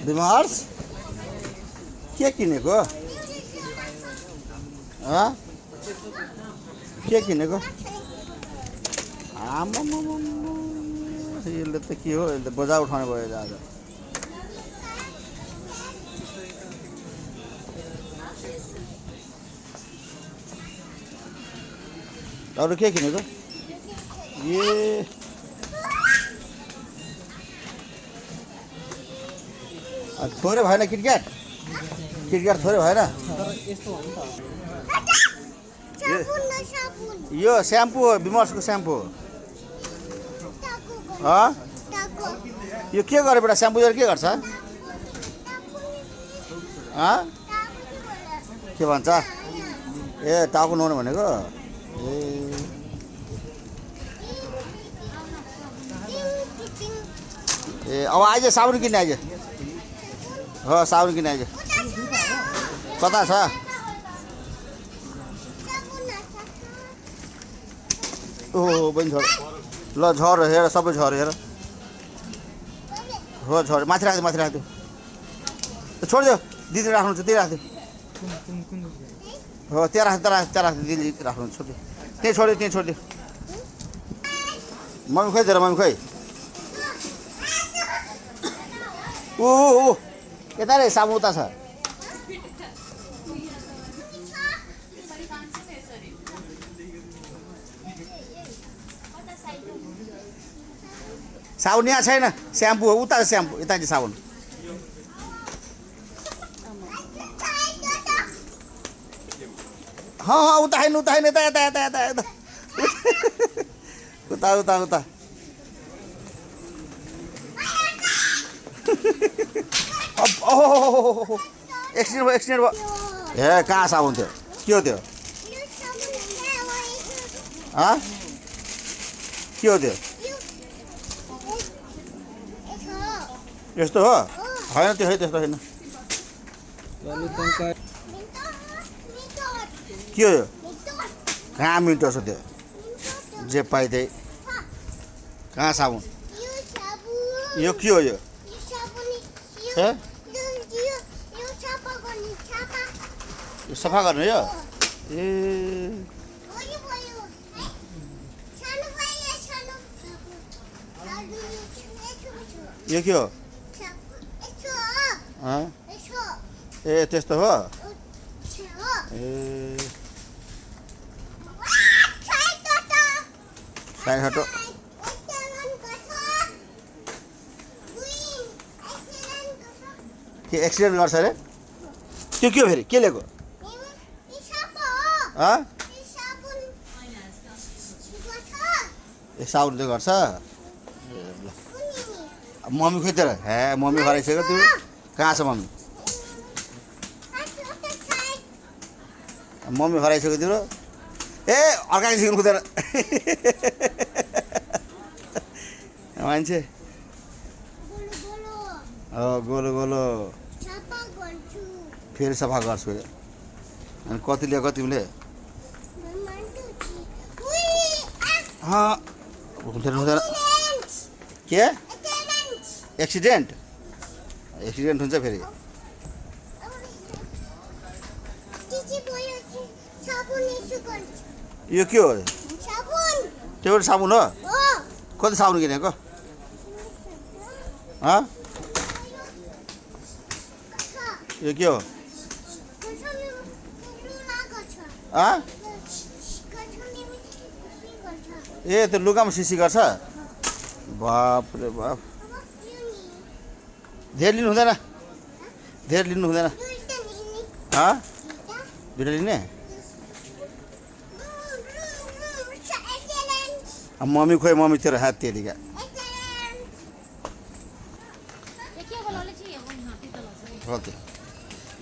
विमर्श के किनेको के किनेको यसले त के हो यसले बोझा उठाउने भयो आज अरू के किनेको ए थोरै भएन किटक्याट थोरै भएन यो स्याम्पू हो विमर्शको स्याम्पू हो यो के गरे बेटा स्याम्पू के गर्छ के भन्छ ए टाउको नुहाउनु भनेको ए अब आइज साबुन किन्ने आइज हो साबुन किन्ने आइज कता छ ओहो बहिनी झर ल झर हेर सबै झर हेर हो झर माथि राख्दियो छोडिदियो दिदी राख्नु छ त्यही राख्दियो हो त्यहाँ राख्दियो दिदी राख्नु छोडिदियो त्यहीँ छोडिदियो मम्मी खोइ तेरो मम्मी खोइ ऊ यता रे साबुन उता छ साबुन यहाँ छैन स्याम्पू हो उता स्याम्पू यता चाहिँ साबुन उता हैन यता उता एक्सिडेन्ट भयो ए कहाँ साबुन थियो के हो त्यो के हो त्यो यस्तो हो होइन त्यो त्यस्तो होइन के हो कहाँ मिन्टो छ त्यो जे पाइ त्यही कहाँ साबुन यो के हो यो सफा गर्ने यो ए यो के हो ए त्यस्तो हो ए साइड हटो के एक्सिडेन्ट गर्छ अरे त्यो के हो फेरि के लिएको ए साबुनले गर्छ मम्मी खोइ तेरो हे मम्मी हराइसक्यो त्यो कहाँ छ मम्मी हराइसक्यो तिम्रो ए अर्काले सिक्नु खुँदैन मान्छे गोलो फेरि सफा गर्छु अनि कति ल्याएको तिमीले हुँदैन के एक्सिडेन्ट हुन्छ फेरि यो के हो त्यो साबुन हो कति साबुन किनेको यो के हो ए त्यो लुगामा सिसी गर्छ बाप रे बाप धेर लिनु हुँदैन दुइटा लिने मम्मी खोइ मम्मी तेरो हात तेरिका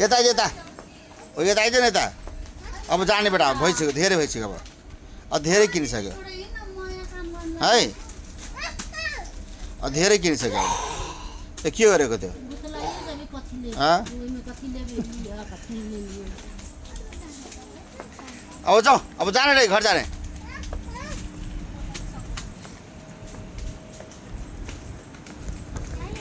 यता आइज न यता अब जाने बेटा भइसक्यो धेरै भइसक्यो अब धेरै किनिसक्यो है धेरै किनिसक्यो अब के गरेको त्यो अब जाउँ अब जाने रे घर जाने